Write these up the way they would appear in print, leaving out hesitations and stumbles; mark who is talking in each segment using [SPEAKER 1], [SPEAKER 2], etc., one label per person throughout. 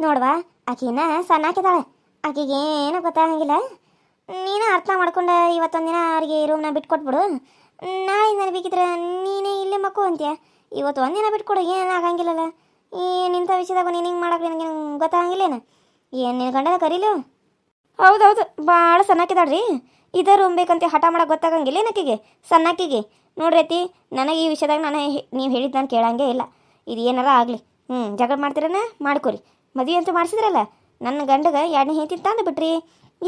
[SPEAKER 1] ನೋಡ್ವಾ ಆಕಿನ ಸಣ್ಣಾಕಿದಾಳೆ, ಆಕಿಗೆ ಏನು ಗೊತ್ತಾಗಂಗಿಲ್ಲ. ನೀನು ಅರ್ಥ ಮಾಡ್ಕೊಂಡು ಇವತ್ತೊಂದಿನ ಅವ್ರಿಗೆ ರೂಮ್ನ ಬಿಟ್ಕೊಟ್ಬಿಡು. ನಾಳೆ ನಾನು ಬೇಕಿದ್ರೆ ನೀನೇ ಇಲ್ಲೇ ಮಕ್ಕೋ ಅಂತೀಯ. ಇವತ್ತು ಒಂದಿನ ಬಿಟ್ಕೊಡು, ಏನು ಆಗಂಗಿಲ್ಲಲ್ಲ. ನಿಂಥ ವಿಷಯದಾಗ ನೀನು ಹಿಂಗೆ ಮಾಡೋಕೆ ನನಗೆ ಗೊತ್ತಾಗಂಗಿಲ್ಲೇನು? ಏನು ನಿನ್ನ ಗಂಡನ ಕರೀಲು? ಹೌದೌದು, ಭಾಳ ಸಣ್ಣಾಕಿದಾಳ್ರಿ. ಇದೇ ರೂಮ್ ಬೇಕಂತ ಹಠ ಮಾಡೋಕೆ ಗೊತ್ತಾಗಂಗಿಲ್ಲ ಏನಕ್ಕಿಗೆ ಸಣ್ಣಾಕಿಗೆ. ನೋಡ್ರಿ ಅತ್ತಿ, ನನಗೆ ಈ ವಿಷಯದಾಗ ನೀವು ಹೇಳಿದ್ದು ನಾನು ಕೇಳಂಗೇ ಇಲ್ಲ. ಇದು ಏನಾರ ಆಗಲಿ, ಜಗಳ ಮಾಡ್ತೀರನ ಮಾಡ್ಕೊರಿ. ಮದುವೆ ಅಂತೂ ಮಾಡಿಸಿದ್ರಲ್ಲ, ನನ್ನ ಗಂಡಗೆ ಎರಡನೇ ಹೆಂಡತಿ ತಂದು ಬಿಟ್ರಿ.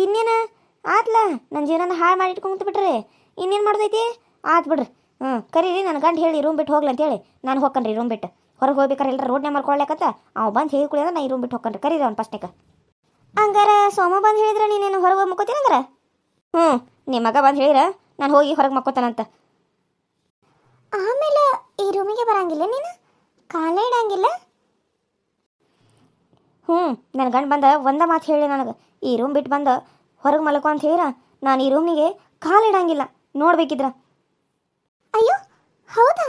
[SPEAKER 1] ಇನ್ನೇನು ಆತ್ಲ, ನನ್ನ ಜೀವನ ಹಾಳು ಮಾಡಿ ಇಟ್ಕೊಂತ ಬಿಟ್ರಿ. ಇನ್ನೇನು ಮಾಡ್ದೈತಿ? ಆತು ಬಿಡ್ರಿ. ಕರೀರಿ, ನನ್ನ ಗಂಡು ಹೇಳಿ ರೂಮ್ ಬಿಟ್ಟು ಹೋಗ್ಲಿ ಅಂತೇಳಿ ನಾನು ಹೋಗ್ಕನ್ರಿ. ರೂಮ್ ಬಿಟ್ಟು ಹೊರಗೆ ಹೋಗ್ಬೇಕಾರೆ ಎಲ್ಲರ ರೋಡ್ನೇ ಮಾಡ್ಕೊಳ್ಳಾಕತ್ತ ಅವ್ ಬಂದು ಹೇಳಿ ಕುಳಿಯೋದ ನಾ ಈ ರೂಮ್ ಬಿಟ್ಟು ಹೋಗ್ಕನ್ರಿ. ಕರೀರಿ ಅವ್ನು ಫಸ್ಟಿಗೆ. ಹಂಗಾರ ಸೋಮ ಬಂದು ಹೇಳಿದ್ರೆ ನೀನೇನು ಹೊರಗೆ ಹೋಗಿ ಮಕ್ಕೋತೀನಿ ಹಂಗಾರ? ನಿಮ್ಮ ಮಗ ಬಂದು ಹೇಳಿರ ನಾನು ಹೋಗಿ ಹೊರಗೆ ಮಕ್ಕೋತಾನಂತ. ಆಮೇಲೆ ಈ ರೂಮಿಗೆ ಬರಂಗಿಲ್ಲ, ನೀನು ಕಾಲೇ ಇಡಂಗಿಲ್ಲ? ನನ್ನ ಗಂಡು ಬಂದ ಒಂದ ಮಾತು ಹೇಳಿ ನನಗೆ, ಈ ರೂಮ್ ಬಿಟ್ಟು ಬಂದು ಹೊರಗೆ ಮಲ್ಕೊ ಅಂತ ಹೇಳಿರ ನಾನು ಈ ರೂಮಿಗೆ ಕಾಲಿಡಂಗಿಲ್ಲ ನೋಡ್ಬೇಕಿದ್ರ. ಅಯ್ಯೋ ಹೌದಾ,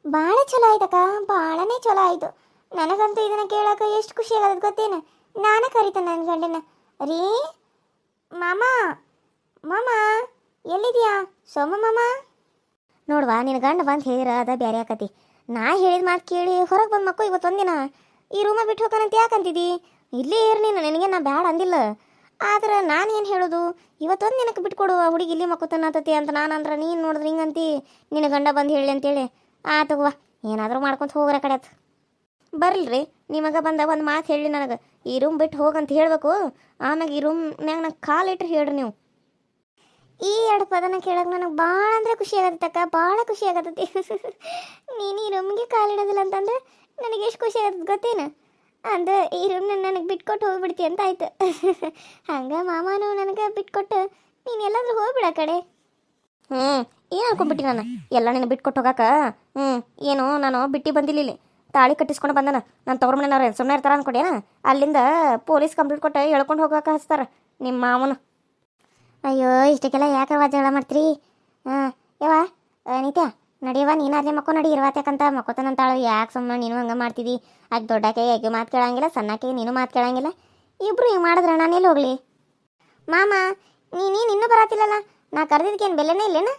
[SPEAKER 1] ಭಾಳ ಚಲೋ ಆಯ್ತಕ್ಕ, ಭಾಳನೇ ಚಲೋ ಆಯಿತು. ನನಗಂತೂ ಇದನ್ನು ಕೇಳೋಕೆ ಎಷ್ಟು ಖುಷಿ ಆಗೋದು ಗೊತ್ತೇನು? ನಾನೇ ಕರಿತೇನೆ ನನ್ನ ಗಂಡನ. ರೀ ಮಾಮ, ಮಾಮ ಎಲ್ಲಿದೆಯಾ ಸೋಮ ಮಾಮ? ನೋಡ್ವಾ, ನಿನ್ನ ಗಂಡ ಬಂದು ಹೇಳಿರ ಅದ ಬೇರೆ ಆಕತಿ. ನಾ ಹೇಳಿದ ಮಾತು ಕೇಳಿ ಹೊರಗೆ ಬಂದು ಮಕ್ಕಳು ಇವತ್ತೊಂದಿನ ಈ ರೂಮ ಬಿಟ್ಟು ಹೋಗೋಣಂತ ಯಾಕಂತಿದ್ದಿ? ಇಲ್ಲೇ ಇರು ನೀನು, ನನಗೆ ನಾ ಬ್ಯಾಡ ಅಂದಿಲ್ಲ. ಆದ್ರೆ ನಾನು ಏನು ಹೇಳೋದು, ಇವತ್ತೊಂದು ದಿನಕ್ಕೆ ಬಿಟ್ಕೊಡು, ಆ ಹುಡುಗಿ ಇಲ್ಲಿ ಮಕ್ಕತನತತಿ ಅಂತ ನಾನು ಅಂದ್ರೆ ನೀನು ನೋಡಿದ್ರೆ ಹಿಂಗಂತಿ ನಿನ್ನ ಗಂಡ ಬಂದು ಹೇಳಿ ಅಂತೇಳಿ. ಆತಗುವ, ಏನಾದರೂ ಮಾಡ್ಕೊಂತ ಹೋಗ್ರ ಕಡೆ ಆತು. ಬರ್ಲ್ರಿ, ನಿಮಗ ಬಂದ ಒಂದು ಮಾತು ಹೇಳಿ ನನಗೆ, ಈ ರೂಮ್ ಬಿಟ್ಟು ಹೋಗಂತ ಹೇಳಬೇಕು. ಆಮ್ಯಾಗ ಈ ರೂಮ್ನಾಗ ನಂಗೆ ಕಾಲಿಟ್ರಿ ಹೇಳ್ರಿ ನೀವು. ಈ ಎರಡು ಪದನ ಕೇಳಕ್ಕೆ ನನಗೆ ಭಾಳ ಅಂದರೆ ಖುಷಿ ಆಗತ್ತಕ್ಕ, ಭಾಳ ಖುಷಿ ಆಗತ್ತತಿ. ನೀನು ಈ ರೂಮ್ಗೆ ಕಾಲಿಡೋದಿಲ್ಲ ಅಂತಂದ್ರೆ ನನಗೆ ಎಷ್ಟು ಖುಷಿ ಆಗತ್ತೆ ಗೊತ್ತೇನು? ಅಂದ್ರೆ ಈ ರೂಮ್ನ ನನಗೆ ಬಿಟ್ಕೊಟ್ಟು ಹೋಗ್ಬಿಡ್ತಿ ಅಂತ ಆಯ್ತು. ಹಂಗೆ ಮಾಮನು ನನಗೆ ಬಿಟ್ಕೊಟ್ಟು ನೀನು ಎಲ್ಲಾದ್ರೂ ಹೋಗ್ಬಿಡ ಕಡೆ. ಏನು ಅನ್ಕೊಂಡ್ಬಿಟ್ಟಿ ನಾನು ಎಲ್ಲ ನೀನು ಬಿಟ್ಕೊಟ್ಟು ಹೋಗಾಕ? ಏನು ನಾನು ಬಿಟ್ಟು ಬಂದಿಲ್ಲ, ಇಲ್ಲಿ ತಾಳಿ ಕಟ್ಟಿಸ್ಕೊಂಡು ಬಂದನ. ನಾನು ತವ್ರ ಮನೆಯವ್ರೆ ಸುಮ್ಮನೆ ಇರ್ತಾರ ಅನ್ಕೊಡೇನ? ಅಲ್ಲಿಂದ ಪೊಲೀಸ್ ಕಂಪ್ಲೇಂಟ್ ಕೊಟ್ಟು ಹೇಳ್ಕೊಂಡು ಹೋಗಾಕ ಹಚ್ತಾರ ನಿಮ್ಮ ಮಾವನು. ಅಯ್ಯೋ ಇಷ್ಟಕ್ಕೆಲ್ಲ ಯಾಕೆ ಜಗಳ ಮಾಡ್ತೀರಿ? ಯವ್ವ ನಿತ್ಯ ನಡಿಯವ, ನೀನು ಅಲ್ಲೇ ಮಕ್ಕೋ ನಡಿ, ಇರ್ವಾತ್ಯಾಕಂತ ಮಕ್ಕೋತಾನಂತಾಳು. ಯಾಕೆ ಸುಮ್ಮನೆ ನೀನು ಹಂಗೆ ಮಾಡ್ತಿದ್ದಿ? ಆಕೆ ದೊಡ್ಡಾಕೆ ಯಾಕೆ ಮಾತು ಕೇಳಂಗಿಲ್ಲ, ಸಣ್ಣಾಕೆ ನೀನು ಮಾತು ಕೇಳಂಗಿಲ್ಲ. ಇಬ್ರು ಹಿಂಗೆ ಮಾಡಿದ್ರೆ ನಾನು ಎಲ್ಲಿ ಹೋಗ್ಲಿ? ಮಾಮ ನೀನು ಇನ್ನೂ ಬರತ್ತಿಲ್ಲಲ್ಲ, ನಾ ಕರೆದಿದ್ದಕ್ಕೇನು ಬೆಲೆನೇ ಇಲ್ಲೇನ?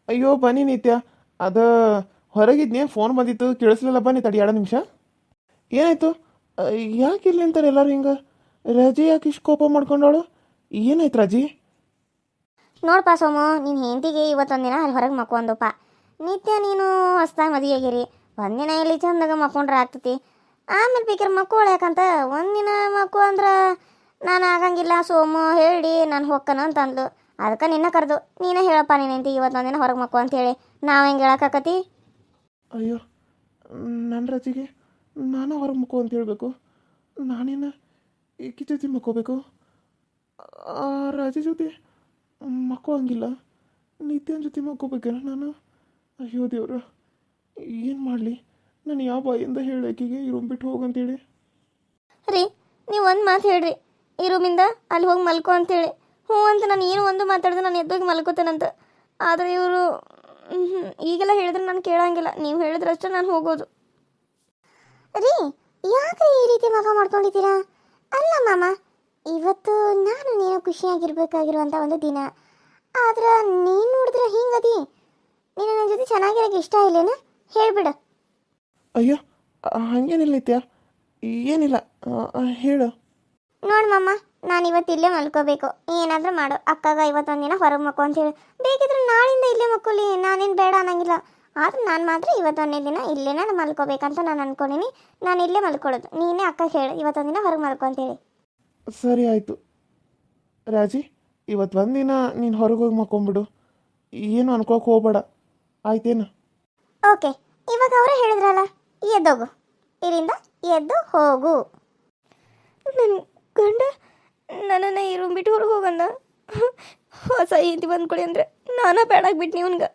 [SPEAKER 2] ಅಯ್ಯೋ ಬನ್ನಿ ನಿತ್ಯ, ಅದ ಹೊರಗಿದ್ನೇ ಫೋನ್ ಬಂದಿತ್ತು, ಕೇಳಿಸ್ಲಿಲ್ಲ. ಬನ್ನಿ ತಡಿ 2 ನಿಮಿಷ. ಏನಾಯ್ತು? ಯಾಕೆ ಇಲ್ಲಿ ಅಂತಾರೆ ಎಲ್ಲರೂ ಹಿಂಗೆ? ರಜೆ ಯಾಕೆ ಇಷ್ಟು ಕೋಪ ಮಾಡ್ಕೊಂಡವಳು? ಏನಾಯ್ತು ರಾಜಿ?
[SPEAKER 1] ನೋಡ್ಪಾ ಸೋಮು, ನಿನ್ನ ಹೆಂಡತಿಗೆ ಇವತ್ತೊಂದಿನ ಅಲ್ಲಿ ಹೊರಗೆ ಮಕ್ಕೊಂದಪ್ಪ. ನಿತ್ಯ ನೀನು ಹೊಸ್ದಾಗಿ ಮದುವೆ ಆಗಿರಿ, ಒಂದಿನ ಇಲ್ಲಿ ಚಂದಾಗ ಮಕ್ಕೊಂಡ್ರೆ ಆಗ್ತತಿ. ಆಮೇಲೆ ಬೇಕಿರ ಮಕ್ಕಳು ಯಾಕಂತ ಒಂದಿನ ಮಕ್ಕಳು ಅಂದ್ರೆ ನಾನು ಆಗಂಗಿಲ್ಲ ಸೋಮು ಹೇಳಿ ನಾನು ಹೋಗ್ಕನ ಅಂತಂದ್ಲು. ಅದಕ್ಕೆ ನಿನ್ನ ಕರೆದು ನೀನೇ ಹೇಳಪ್ಪ, ನೀನು ಹೆಂಡತಿ ಇವತ್ತೊಂದಿನ ಹೊರಗೆ ಮಕ್ಕೋ ಅಂತೇಳಿ. ನಾವು ಹೆಂಗೆ ಹೇಳಕ್ಕಾಕತಿ?
[SPEAKER 2] ಅಯ್ಯೋ ನನ್ನ ರಾಜಿಗೆ ನಾನು ಹೊರಗೆ ಮಕ್ಕೋ ಅಂತ ಹೇಳಬೇಕು? ನಾನೇನು ಏಕಿ ಜೊತೆ ಮಕ್ಕೋಬೇಕು? ಆ ರಾಜಿ ಜೊತೆ ಮಕ್ಕೋ ಹಂಗಿಲ್ಲ, ನಿತ್ಯನ ಜೊತೆ ಮಕ್ಕೋಬೇಕಲ್ಲ ನಾನು? ಅಯ್ಯೋ ದೇವ್ರ, ಏನು ಮಾಡಲಿ? ನಾನು ಯಾವ ಬಾಯಿಂದ ಹೇಳಾಕಿಗೆ ಈ ರೂಮ್ ಬಿಟ್ಟು ಹೋಗಂತೇಳಿ?
[SPEAKER 1] ರೀ ನೀವು ಒಂದು ಮಾತು ಹೇಳ್ರಿ, ಈ ರೂಮಿಂದ ಅಲ್ಲಿ ಹೋಗಿ ಮಲ್ಕೋ ಅಂತೇಳಿ. ಹ್ಞೂ ಅಂತ ನಾನು ಏನು ಒಂದು ಮಾತಾಡಿದ್ರೆ ನಾನು ಎದ್ದೋಗಿ ಮಲ್ಕೋತೇನಂತ. ಆದರೆ ಇವರು ಈಗೆಲ್ಲ ಹೇಳಿದ್ರೆ ನಾನು ಕೇಳಂಗಿಲ್ಲ, ನೀವು ಹೇಳಿದ್ರೆ ಅಷ್ಟೇ ನಾನು ಹೋಗೋದು. ರೀ ಯಾಕೆ ಈ ರೀತಿ ಮಗ ಮಾಡ್ಕೊಂಡಿದ್ದೀರಾ? ಅಲ್ಲ ಮಾಮ, ಇವತ್ತು ನಾನು ನೀನು ಖುಷಿಯಾಗಿರ್ಬೇಕಾಗಿರುವಂಥ ಒಂದು ದಿನ. ಆದ್ರೆ ನೀನು ನೋಡಿದ್ರೆ ಹಿಂಗದಿ, ನೀನು ನನ್ನ ಜೊತೆ ಚೆನ್ನಾಗಿರೋಕೆ ಇಷ್ಟ ಇಲ್ಲೇನ? ಹೇಳ್ಬಿಡು.
[SPEAKER 2] ಅಯ್ಯೋ ಹಾಗೇನಿಲ್ಲ ನಿತ್ಯ, ಏನಿಲ್ಲ, ಹೇಳು.
[SPEAKER 1] ನೋಡು ಮಾಮ, ನಾನು ಇವತ್ತು ಇಲ್ಲೇ ಮಲ್ಕೋಬೇಕು. ಏನಾದರೂ ಮಾಡು, ಅಕ್ಕಾಗ ಇವತ್ತೊಂದಿನ ಹೊರಗೆ ಮಕ್ಕೋ ಅಂತ ಹೇಳಿ. ಬೇಕಿದ್ರೆ ನಾಳಿಂದ ಇಲ್ಲೇ ಮಕ್ಕೋಲಿ, ನಾನೇನು ಬೇಡ ಅನ್ನಂಗಿಲ್ಲ. ಆದ್ರೆ ನಾನು ಮಾತ್ರ ಇವತ್ತೊಂದೇ ದಿನ ಇಲ್ಲೇ ನಾನು ಮಲ್ಕೋಬೇಕಂತ ನಾನು ಅನ್ಕೊಂಡಿನಿ. ನಾನು ಇಲ್ಲೇ ಮಲ್ಕೊಳ್ಳೋದು. ನೀನೇ ಅಕ್ಕ ಹೇಳು ಇವತ್ತೊಂದಿನ ಹೊರಗೆ ಮಲ್ಕೊ ಅಂತೇಳಿ.
[SPEAKER 2] ಸರಿ ಆಯಿತು ರಾಜಿ, ಇವತ್ತು ಒಂದಿನ ನೀನು ಹೊರಗೆ ಹೋಗಿ ಮಕ್ಕೊಂಬಿಡು, ಏನು ಅನ್ಕೋಕೆ ಹೋಗ್ಬೇಡ, ಆಯ್ತೇನು?
[SPEAKER 1] ಓಕೆ, ಇವಾಗ ಅವರೇ ಹೇಳಿದ್ರಲ್ಲ, ಎದ್ದೋಗು, ಇಲ್ಲಿಂದ ಎದ್ದು ಹೋಗು. ನನ್ನ ಗಂಡ ನನ್ನನ್ನು ಈ ರೂಮ್ ಬಿಟ್ಟು ಹೊರಗೆ ಹೋಗಂದ. ಹೊಸ ಹೆಂಡತಿ ಬಂದ್ಕೊಡಿ ಅಂದರೆ ನಾನಾ ಬೇಡಾಗ್ಬಿಟ್ನಿ ಅವನ್ಗೆ.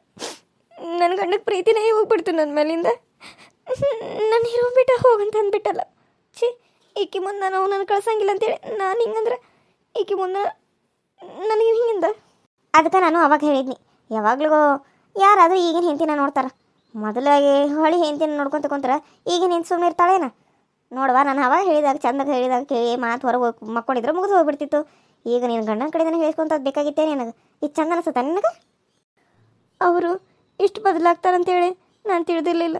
[SPEAKER 1] ನನ್ನ ಗಂಡಕ್ಕೆ ಪ್ರೀತಿನೇ ಹೋಗ್ಬಿಡ್ತು ನನ್ನ ಮೇಲಿಂದ. ನಾನು ಈ ರೂಮ್ ಬಿಟ್ಟು ಹೋಗಂತ ಅಂದ್ಬಿಟ್ಟಲ್ಲ. ಛೀ, ಈಕಿ ಮುಂದೆ ನಾನು ಅವನನ್ನು ಕಳ್ಸಂಗಿಲ್ಲ ಅಂತೇಳಿ ನಾನು ಹಿಂಗಂದ್ರೆ ಈಕಿ ಮುಂದೆ ನನಗೆ ಹಿಂಗಿಂದ. ಅದಕ್ಕೆ ನಾನು ಅವಾಗ ಹೇಳಿದ್ನಿ, ಯಾವಾಗಲೂ ಯಾರಾದರೂ ಈಗಿನ ಹೆಂಡತಿನ ನೋಡ್ತಾರೆ. ಮೊದಲಾಗಿ ಹೊಳಿ ಹೆಂಡತಿನ ನೋಡ್ಕೊತ ಕುಂತಾರೆ ಈಗಿನ ಹೆಂಡತಿ ಸುಮ್ಮನೆ ಇರ್ತಾಳೇನ? ನೋಡುವ ನಾನು ಅವಾಗ ಹೇಳಿದಾಗ ಚಂದಾಗ ಹೇಳಿದಾಗ ಕೇಳಿ ಮಾತು ಹೊರಗೆ ಹೋಗಿ ಮಕ್ಕೊಂಡಿದ್ರೆ ಮುಗಿದು ಹೋಗ್ಬಿಡ್ತಿತ್ತು. ಈಗ ನೀನು ಗಂಡನ ಕಡೆನೇ ಹೇಳ್ಕೊಂತ ಬೇಕಾಗಿತ್ತೇ ನಿನಗೆ. ಇದು ಚಂದ ಅನಿಸುತ್ತೆ ನಿನಗೆ? ಅವರು ಇಷ್ಟು ಬದಲಾಗ್ತಾರಂತೇಳಿ ನಾನು ತಿಳಿದಿರಲಿಲ್ಲ.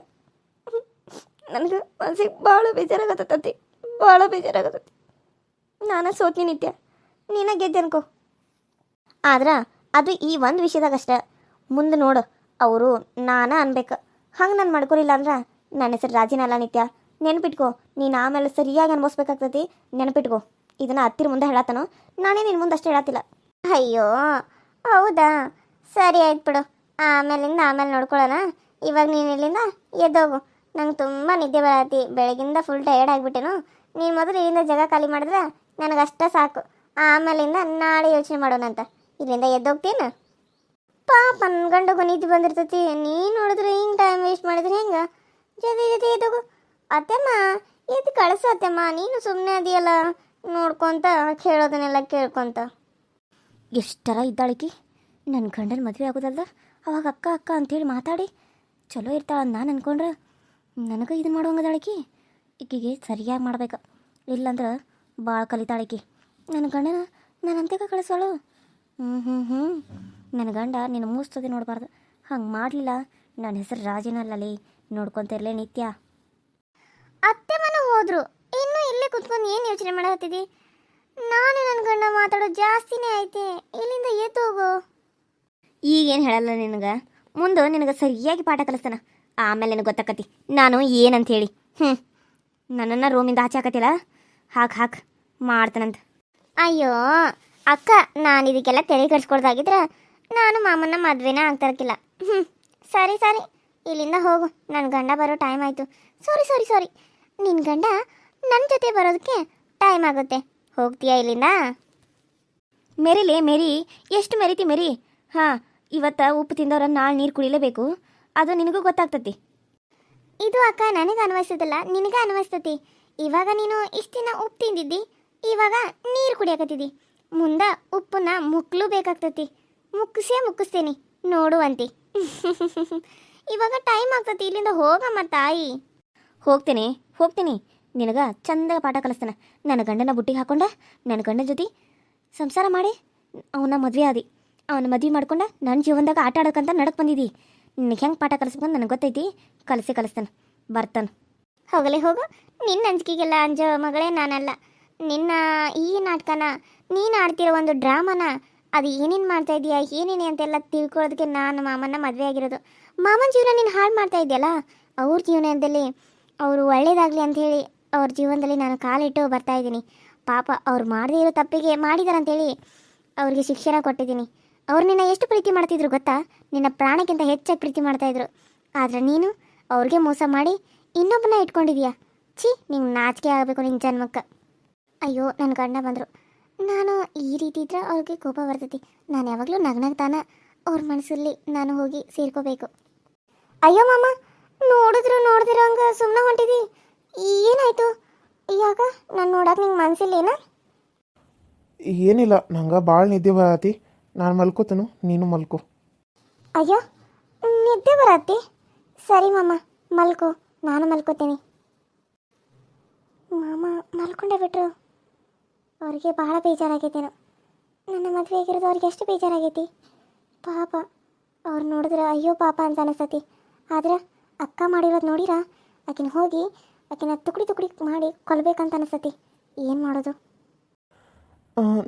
[SPEAKER 1] ನನಗೆ ಮನಸ್ಸಿಗೆ ಭಾಳ ಬೇಜಾರಾಗತ್ತತಿ, ಭಾಳ ಬೇಜಾರಾಗತ್ತತಿ. ನಾನು ಸೋತ್ನಿ ನಿತ್ಯ, ನೀನ ಗೆದ್ದೆ ಅನ್ಕೋ. ಆದ್ರೆ ಅದು ಈ ಒಂದು ವಿಷಯದಾಗಷ್ಟೆ. ಮುಂದೆ ನೋಡು, ಅವರು ನಾನ ಅನ್ಬೇಕು. ಹಂಗೆ ನಾನು ಮಾಡ್ಕೊಲಿಲ್ಲ ಅಂದ್ರೆ ನನ್ನ ಹೆಸರು ರಾಜಿನಲ್ಲ ನಿತ್ಯ. ನೆನಪಿಟ್ಕೋ, ನೀನು ಆಮೇಲೆ ಸರಿಯಾಗಿ ಅನ್ಭವಿಸ್ಬೇಕಾಗ್ತತಿ. ನೆನಪಿಟ್ಕೋ, ಇದನ್ನು ಹತ್ತಿರ ಮುಂದೆ ಹೇಳತ್ತನೋ, ನಾನೇ ನಿನ್ನ ಮುಂದೆ ಅಷ್ಟೇ ಹೇಳತ್ತಿಲ್ಲ. ಅಯ್ಯೋ ಹೌದಾ, ಸರಿ ಆಯ್ತು ಬಿಡು. ಆಮೇಲೆ ನೋಡ್ಕೊಳ್ಳೋಣ. ಇವಾಗ ನೀನು ಇಲ್ಲಿಂದ ಎದ್ದೋಗು. ನಂಗೆ ತುಂಬ ನಿದ್ದೆ ಬರತ್ತಿ. ಬೆಳಗಿಂದ ಫುಲ್ ಟಯರ್ಡ್ ಆಗಿಬಿಟ್ಟೆನು. ನೀನು ಮೊದಲು ಇಲ್ಲಿಂದ ಜಾಗ ಖಾಲಿ ಮಾಡಿದ್ರೆ ನನಗಷ್ಟೇ ಸಾಕು. ಆಮೇಲಿಂದ ನಾಳೆ ಯೋಚನೆ ಮಾಡೋಣಂತ. ಇಲ್ಲಿಂದ ಎದ್ದೋಗ್ತೀನಿ. ಪಾಪ ನನ್ನ ಗಂಡಗೂ ನಿದ್ದೆ ಬಂದಿರ್ತೈತಿ. ನೀನು ನೋಡಿದ್ರೆ ಹಿಂಗೆ ಟೈಮ್ ವೇಸ್ಟ್ ಮಾಡಿದ್ರೆ ಹೆಂಗೆ? ಜೊತೆ ಎದ್ದೋಗು. ಅತ್ತೆಮ್ಮ ಎದ್ದು ಕಳಿಸು ಅತ್ತೆಮ್ಮ. ನೀನು ಸುಮ್ಮನೆ ಅದೆಯಲ್ಲ ನೋಡ್ಕೊತ ಕೇಳೋದನ್ನೆಲ್ಲ ಕೇಳ್ಕೊತ. ಎಷ್ಟರ ಇದ್ದಾಳಿಕಿ. ನನ್ನ ಗಂಡನ ಮದುವೆ ಆಗೋದಲ್ದ ಅವಾಗ ಅಕ್ಕ ಅಕ್ಕ ಅಂತೇಳಿ ಮಾತಾಡಿ ಚಲೋ ಇರ್ತಾಳೆ ನಾನು ಅನ್ಕೊಂಡ್ರೆ ನನಗೆ ಇದು ಮಾಡೋಂಗದಾಳಿಕಿ. ಈಕಿಗೆ ಸರಿಯಾಗಿ ಮಾಡ್ಬೇಕು, ಇಲ್ಲಂದ್ರೆ ಭಾಳ ಕಲಿತಾಳಿಕಿ. ನನ್ನ ಗಂಡನ ನಾನು ಅಂತ್ಯಕ್ಕೆ ಕಳಿಸೋಳು. ನನ್ನ ಗಂಡ ನಿನ್ನ ಮೂಸ್ತದೆ ನೋಡಬಾರ್ದು. ಹಂಗೆ ಮಾಡಲಿಲ್ಲ ನನ್ನ ಹೆಸರು ರಾಜಿನಲ್ಲಲ್ಲಿ ನೋಡ್ಕೊತಿರ್ಲೇ ನಿತ್ಯ. ಅತ್ತೆ ಮನೆ ಹೋದ್ರು, ಇನ್ನೂ ಇಲ್ಲೇ ಕುತ್ಕೊಂಡು ಏನು ಯೋಚನೆ ಮಾಡತ್ತಿದ್ದಿ? ನಾನು ನನ್ನ ಗಂಡ ಮಾತಾಡೋದು ಜಾಸ್ತಿನೇ ಐತೆ. ಇಲ್ಲಿಂದ ಎದ್ದೋಗು. ಈಗೇನು ಹೇಳಲ್ಲ ನಿನಗೆ, ಮುಂದೆ ನಿನಗೆ ಸರಿಯಾಗಿ ಪಾಠ ಕಲಿಸ್ತಾನ. ಆಮೇಲೆ ನಿನಗೆ ಗೊತ್ತಾಕತಿ ನಾನು ಏನಂತ ಹೇಳಿ. ನನ್ನನ್ನು ರೂಮಿಂದ ಆಚೆ ಹಾಕತಿಲ್ಲ, ಹಾಕ್ ಮಾಡ್ತಾನಂತ. ಅಯ್ಯೋ ಅಕ್ಕ, ನಾನು ಇದಕ್ಕೆಲ್ಲ ತೆರೆ ಕಟ್ಸ್ಕೊಳ್ದಾಗಿದ್ರೆ ನಾನು ಮಾಮನ ಮದುವೆನೇ ಆಗ್ತಿರಕ್ಕಿಲ್ಲ. ಸರಿ ಇಲ್ಲಿಂದ ಹೋಗು. ನನ್ನ ಗಂಡ ಬರೋ ಟೈಮ್ ಆಯಿತು. ಸಾರಿ ನಿನ್ನ ಗಂಡ ನನ್ನ ಜೊತೆ ಬರೋದಕ್ಕೆ ಟೈಮ್ ಆಗುತ್ತೆ. ಹೋಗ್ತೀಯಾ ಇಲ್ಲಿಂದ? ಮೇರಿ ಎಷ್ಟು ಮೆರಿತಿ ಮೇರಿ. ಹಾಂ, ಇವತ್ತು ಉಪ್ಪು ತಿಂದವ್ರ ನಾಳೆ ನೀರು ಕುಡಿಲೇಬೇಕು. ಅದು ನಿನಗೂ ಗೊತ್ತಾಗ್ತತಿ. ಇದು ಅಕ್ಕ ನನಗೆ ಅನ್ವಯಿಸೋದಿಲ್ಲ, ನಿನಗೆ ಅನ್ವಯಿಸ್ತತಿ. ಇವಾಗ ನೀನು ಇಷ್ಟು ದಿನ ಉಪ್ಪು ತಿಂದಿದ್ದಿ, ಇವಾಗ ನೀರು ಕುಡಿಯಾಕತ್ತಿದ್ದಿ. ಮುಂದೆ ಉಪ್ಪನ್ನ ಮುಕ್ಲು ಬೇಕಾಗ್ತತಿ. ಮುಕ್ಕಿಸ್ತೇನೆ ನೋಡುವಂತಿ. ಇವಾಗ ಟೈಮ್ ಆಗ್ತತಿ. ಇಲ್ಲಿಂದ ಹೋಗಮ್ಮ ತಾಯಿ. ಹೋಗ್ತೀನಿ. ನಿನಗೆ ಚಂದ ಪಾಠ ಕಲಿಸ್ತಾನೆ. ನನ್ನ ಗಂಡನ ಬುಟ್ಟಿಗೆ ಹಾಕೊಂಡ ನನ್ನ ಗಂಡನ ಜೊತೆ ಸಂಸಾರ ಮಾಡಿ ಅವನ ಮದುವೆ ಆದಿ. ಅವನ ಮದುವೆ ಮಾಡ್ಕೊಂಡ ನನ್ನ ಜೀವನದಾಗ ಆಟ ಆಡೋಕ್ಕಂತ ನಡಕ್ಕೆ ಬಂದಿದ್ದಿ. ನಿನಗೆ ಹೆಂಗೆ ಪಾಠ ಕಲಿಸ್ಬೇಕಂತ ನನಗೆ ಗೊತ್ತೈತಿ. ಕಲಿಸ್ತಾನೆ ಬರ್ತಾನೆ. ಹೋಗು. ನಿನ್ನ ಅಂಜಿಕೆಗೆಲ್ಲ ಅಂಜೋ ಮಗಳೇ ನಾನಲ್ಲ. ನಿನ್ನ ಈ ನಾಟಕನ ನೀನು ಆಡ್ತಿರೋ ಒಂದು ಡ್ರಾಮಾನ ಅದು ಏನೇನು ಮಾಡ್ತಾ ಇದೀಯಾ ಏನೇನೆ ಅಂತೆಲ್ಲ ತಿಳ್ಕೊಳ್ಳೋದಕ್ಕೆ ನಾನು ಮಾಮನ ಮದುವೆ ಆಗಿರೋದು. ಮಾಮನ ಜೀವನ ನೀನು ಹಾಳು ಮಾಡ್ತಾ ಇದೆಯಲ್ಲ, ಅವ್ರ ಜೀವನದಲ್ಲಿ ಅವರು ಒಳ್ಳೇದಾಗಲಿ ಅಂಥೇಳಿ ಅವ್ರ ಜೀವನದಲ್ಲಿ ನಾನು ಕಾಲಿಟ್ಟು ಬರ್ತಾಯಿದ್ದೀನಿ. ಪಾಪ ಅವ್ರು ಮಾಡದೇ ಇರೋ ತಪ್ಪಿಗೆ ಮಾಡಿದಾರಂತೇಳಿ ಅವ್ರಿಗೆ ಶಿಕ್ಷಣ ಕೊಟ್ಟಿದ್ದೀನಿ. ಅವ್ರು ನಿನ್ನ ಎಷ್ಟು ಪ್ರೀತಿ ಮಾಡ್ತಿದ್ರು ಗೊತ್ತಾ? ನಿನ್ನ ಪ್ರಾಣಕ್ಕಿಂತ ಹೆಚ್ಚಾಗಿ ಪ್ರೀತಿ ಮಾಡ್ತಾಯಿದ್ರು. ಆದರೆ ನೀನು ಅವ್ರಿಗೆ ಮೋಸ ಮಾಡಿ ಇನ್ನೊಬ್ಬನ ಇಟ್ಕೊಂಡಿದೀಯಾ. ನಿಂಗೆ ನಾಚಿಕೆ ಆಗಬೇಕು ನಿನ್ನ ಜನ್ಮಕ್ಕೆ. ಅಯ್ಯೋ ನನ್ನ ಗಂಡ ಬಂದರು. ನಾನು ಈ ರೀತಿ ಇದ್ರೆ ಅವ್ರಿಗೆ ಕೋಪ ಬರ್ತೈತಿ. ನಾನು ಯಾವಾಗಲೂ ನಗ್ನಗ್ತಾನ ಅವ್ರ ಮನಸ್ಸಲ್ಲಿ ನಾನು ಹೋಗಿ ಸೇರ್ಕೋಬೇಕು. ಅಯ್ಯೋ ಮಾಮ, ನೋಡ್ದಿರೋ ಹಂಗೆ ಸುಮ್ಮನೆ ಹೊಂಟಿದಿ. ಏನಾಯಿತು? ಯಾಕ ನಾನು ನೋಡಕ್ಕೆ ನಿಂಗೆ ಮನಸ್ಸಿಲ್ಲೇನ?
[SPEAKER 2] ಏನಿಲ್ಲ, ನಂಗೆ ಭಾಳ ನಿದ್ದೆ ಬರತ್ತಿ. ನಾನು ಮಲ್ಕೋತೇನು, ನೀನು ಮಲ್ಕೋ.
[SPEAKER 1] ಅಯ್ಯೋ ನಿದ್ದೆ ಬರತ್ತಿ? ಸರಿ ಮಾಮ ಮಲ್ಕೋ, ನಾನು ಮಲ್ಕೋತೀನಿ. ಮಾಮ ಮಲ್ಕೊಂಡೇ ಬಿಟ್ರು. ಅವ್ರಿಗೆ ಭಾಳ ಬೇಜಾರಾಗೈತೇನೋ. ನನ್ನ ಮದುವೆ ಆಗಿರೋದು ಅವ್ರಿಗೆ ಎಷ್ಟು ಬೇಜಾರಾಗೈತಿ ಪಾಪ. ಅವ್ರು ನೋಡಿದ್ರೆ ಅಯ್ಯೋ ಪಾಪ ಅಂತ ಅನಿಸ್ತತಿ. ಆದ್ರೆ ಅಕ್ಕ ಮಾಡಿರೋದು ನೋಡಿರ, ಆಕಿನ ಹೋಗಿ ಆಕಿನ ತುಕಡಿ ಮಾಡಿ ಕೊಲ್ಬೇಕಂತ ಅನಿಸ್ತತಿ. ಏನು ಮಾಡೋದು?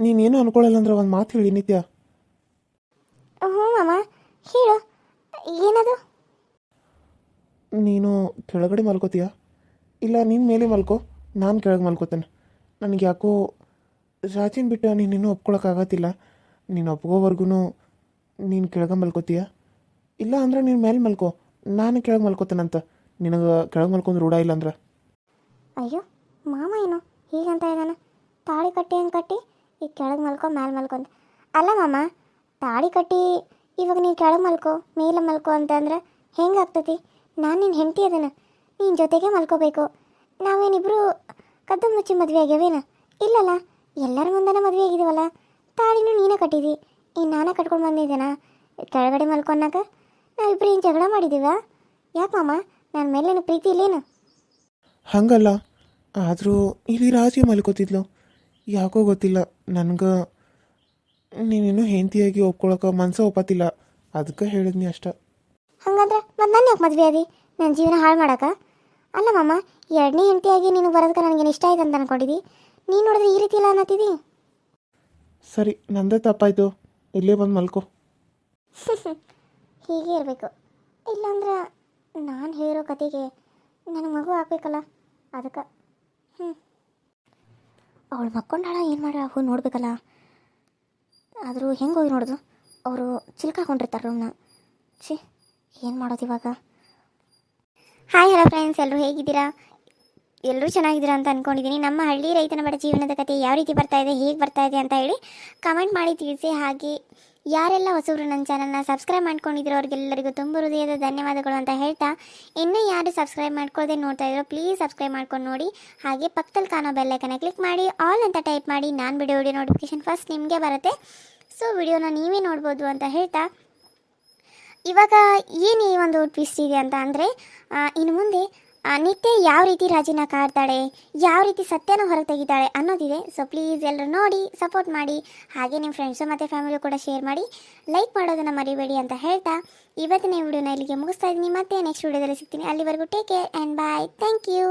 [SPEAKER 2] ನೀನೇನು ಅನ್ಕೊಳ್ಳಲ್ಲ ಅಂದ್ರೆ ಒಂದು ಮಾತು ಹೇಳಿ ನಿತ್ಯ.
[SPEAKER 1] ಹ್ಞೂ ಮಾಮ ಹೇಳು, ಏನದು?
[SPEAKER 2] ನೀನು ಕೆಳಗಡೆ ಮಲ್ಕೋತೀಯಾ ಇಲ್ಲ ನಿನ್ನ ಮೇಲೆ ಮಲ್ಕೋ, ನಾನು ಕೆಳಗೆ ಮಲ್ಕೋತೇನೆ. ನನಗೆ ಯಾಕೋ ರಾಜಿನ ಬಿಟ್ಟು ನೀನಿನ್ನೂ ಒಪ್ಕೊಳಕ್ಕಾಗತ್ತಿಲ್ಲ. ನೀನು ಒಪ್ಕೋವರೆಗೂ ನೀನು ಕೆಳಗೆ ಮಲ್ಕೋತೀಯ, ಇಲ್ಲ ಅಂದ್ರೆ ನೀನು ಮೇಲೆ ಮಲ್ಕೋ, ನಾನು ಕೆಳಗೆ ಮಲ್ಕೋತೇನಂತ. ನಿನಗೆ ಕೆಳಗೆ ಮಲ್ಕೊಂಡು ರೂಢ ಇಲ್ಲ ಅಂದ್ರೆ.
[SPEAKER 1] ಅಯ್ಯೋ ಮಾಮ ಏನು ಹೀಗಂತ ಇದ್ದಾನೆ? ತಾಳಿ ಕಟ್ಟಿ ಹಂಗೆ ಕಟ್ಟಿ ಈಗ ಕೆಳಗೆ ಮಲ್ಕೊ ಮೇಲೆ ಮಲ್ಕೊಂತ. ಅಲ್ಲ ಮಾಮ, ತಾಳಿ ಕಟ್ಟಿ ಇವಾಗ ನೀನು ಕೆಳಗೆ ಮಲ್ಕೋ ಮೇಲೆ ಮಲ್ಕೋ ಅಂತಂದ್ರೆ ಹೆಂಗಾಗ್ತತಿ? ನಾನು ನಿನ್ನ ಹೆಂಡತಿ ಅದನ, ನಿನ್ನ ಜೊತೆಗೆ ಮಲ್ಕೋಬೇಕು. ನಾವೇನಿಬ್ಬರು ಕದ್ದು ಮುಚ್ಚಿ ಮದುವೆ ಆಗ್ಯಾವೇನ? ಇಲ್ಲಲ್ಲ, ಎಲ್ಲರ ಮುಂದೆನೇ ಮದುವೆ ಆಗಿದ್ದೀವಲ್ಲ. ತಾಳಿನೂ ನೀನೇ ಕಟ್ಟಿದಿ, ಇನ್ನು ನಾನೇ ಕಟ್ಕೊಂಡು ಬಂದಿದ್ದೇನಾ ಕೆಳಗಡೆ ಮಲ್ಕೊನ್ನಾಕ? ನಾವಿಬ್ಬರು ಏನು ಜಗಳ ಮಾಡಿದ್ದೀವ? ಯಾಕೆ ಮಾಮ, ನನ್ನ ಮೇಲೇನು ಪ್ರೀತಿ ಇಲ್ಲೇನು?
[SPEAKER 2] ಹಂಗಲ್ಲ, ಆದರೂ ಇಲ್ಲಿ ರಾಜಿ ಮಲ್ಕೋತಿದ್ಲು. ಯಾಕೋ ಗೊತ್ತಿಲ್ಲ ನನಗೆ ನೀನೇನು ಹೆಂಡತಿಯಾಗಿ ಒಪ್ಕೊಳಕ್ಕೆ ಮನಸ್ಸು ಒಪ್ಪತ್ತಿಲ್ಲ. ಅದಕ್ಕೆ ಹೇಳಿದ್ನಿ ಅಷ್ಟ.
[SPEAKER 1] ಹಂಗಂದ್ರೆ ಮತ್ತೆ ನನ್ನ ಯಾಕೆ ಮದುವೆ ಆದಿ ನನ್ನ ಜೀವನ ಹಾಳು ಮಾಡಕ? ಅಲ್ಲ ಮಾಮ, ಎರಡನೇ ಹೆಂಡತಿಯಾಗಿ ನೀನು ಬರೋದಕ್ಕೆ ನನಗೇನು ಇಷ್ಟ ಆಯ್ತು ಅಂತ ಅನ್ಕೊಂಡಿದ್ದಿ. ನೀನು ನೋಡಿದ್ರೆ ಈ ರೀತಿ ಇಲ್ಲ ಅನ್ನತ್ತಿದ್ದಿ.
[SPEAKER 2] ಸರಿ, ನಂದೇ ತಪ್ಪಾಯಿತು. ಇಲ್ಲೇ ಬಂದು ಮಲ್ಕೋ.
[SPEAKER 1] ಹೀಗೆ ಇರಬೇಕು. ಇಲ್ಲಾಂದ್ರೆ ನಾನು ಹೇಳಿರೋ ಕತೆಗೆ ನನಗೆ ಮಗು ಹಾಕ್ಬೇಕಲ್ಲ, ಅದಕ್ಕೆ. ಅವಳು ಮಕ್ಕೊಂಡಾಳ, ಏನು ಮಾಡ್ಯಾಳ ಹೋಗಿ ನೋಡ್ಬೇಕಲ್ಲ. ಆದರೂ ಹೆಂಗೆ ಹೋಗಿ ನೋಡೋದು? ಅವರು ಚಿಲ್ಕಾಕೊಂಡಿರ್ತಾರೆ ರೂಮ್ನ. ಛೀ, ಏನು ಮಾಡೋದು ಇವಾಗ? ಹಾಯ್ ಹಲೋ ಫ್ರೆಂಡ್ಸ್, ಎಲ್ಲರೂ ಹೇಗಿದ್ದೀರಾ? ಎಲ್ಲರೂ ಚೆನ್ನಾಗಿದ್ದೀರಾ ಅಂತ ಅಂದ್ಕೊಂಡಿದ್ದೀನಿ. ನಮ್ಮ ಹಳ್ಳಿ ರೈತನ ಬಡ ಜೀವನದ ಕತೆ ಯಾವ ರೀತಿ ಬರ್ತಾ ಇದೆ, ಹೇಗೆ ಬರ್ತಾ ಇದೆ ಅಂತ ಹೇಳಿ ಕಮೆಂಟ್ ಮಾಡಿ ತಿಳಿಸಿ. ಹಾಗೆ ಯಾರೆಲ್ಲ ಹೊಸಬ್ರು ನನ್ನ ಚಾನಲ್ನ ಸಬ್ಸ್ಕ್ರೈಬ್ ಮಾಡ್ಕೊಂಡಿದ್ರು ಅವ್ರಿಗೆಲ್ಲರಿಗೂ ತುಂಬ ಹೃದಯದ ಧನ್ಯವಾದಗಳು ಅಂತ ಹೇಳ್ತಾ, ಇನ್ನೂ ಯಾರು ಸಬ್ಸ್ಕ್ರೈಬ್ ಮಾಡ್ಕೊಳ್ಳದೆ ನೋಡ್ತಾ ಇದ್ರು ಪ್ಲೀಸ್ ಸಬ್ಸ್ಕ್ರೈಬ್ ಮಾಡ್ಕೊಂಡು ನೋಡಿ. ಹಾಗೆ ಪಕ್ಕದಲ್ಲಿ ಕಾಣೋ ಬೆಲ್ಲೈಕನ್ನ ಕ್ಲಿಕ್ ಮಾಡಿ ಆಲ್ ಅಂತ ಟೈಪ್ ಮಾಡಿ. ನಾನು ವಿಡಿಯೋ ನೋಟಿಫಿಕೇಶನ್ ಫಸ್ಟ್ ನಿಮಗೆ ಬರುತ್ತೆ. ಸೊ ವಿಡಿಯೋನ ನೀವೇ ನೋಡ್ಬೋದು ಅಂತ ಹೇಳ್ತಾ, ಇವಾಗ ಏನು ಈ ಒಂದು ಟ್ವಿಸ್ಟ್ ಇದೆ ಅಂತ ಅಂದರೆ, ಇನ್ನು ಮುಂದೆ ನಿತ್ಯ ಯಾವ ರೀತಿ ರಾಜಿನ ಕಾಡ್ತಾಳೆ, ಯಾವ ರೀತಿ ಸತ್ಯನ ಹೊರಗೆ ತೆಗಿತಾಳೆ ಅನ್ನೋದಿದೆ. ಸೊ ಪ್ಲೀಸ್ ಎಲ್ಲರೂ ನೋಡಿ ಸಪೋರ್ಟ್ ಮಾಡಿ. ಹಾಗೆ ನಿಮ್ಮ ಫ್ರೆಂಡ್ಸು ಮತ್ತು ಫ್ಯಾಮಿಲಿ ಕೂಡ ಶೇರ್ ಮಾಡಿ, ಲೈಕ್ ಮಾಡೋದನ್ನು ಮರಿಬೇಡಿ ಅಂತ ಹೇಳ್ತಾ ಇವತ್ತಿನ ವಿಡಿಯೋನ ಇಲ್ಲಿಗೆ ಮುಗಿಸ್ತಾ ಇದ್ದೀನಿ. ಮತ್ತೆ ನೆಕ್ಸ್ಟ್ ವಿಡಿಯೋದಲ್ಲಿ ಸಿಗ್ತೀನಿ. ಅಲ್ಲಿವರೆಗೂ take care and bye. Thank you.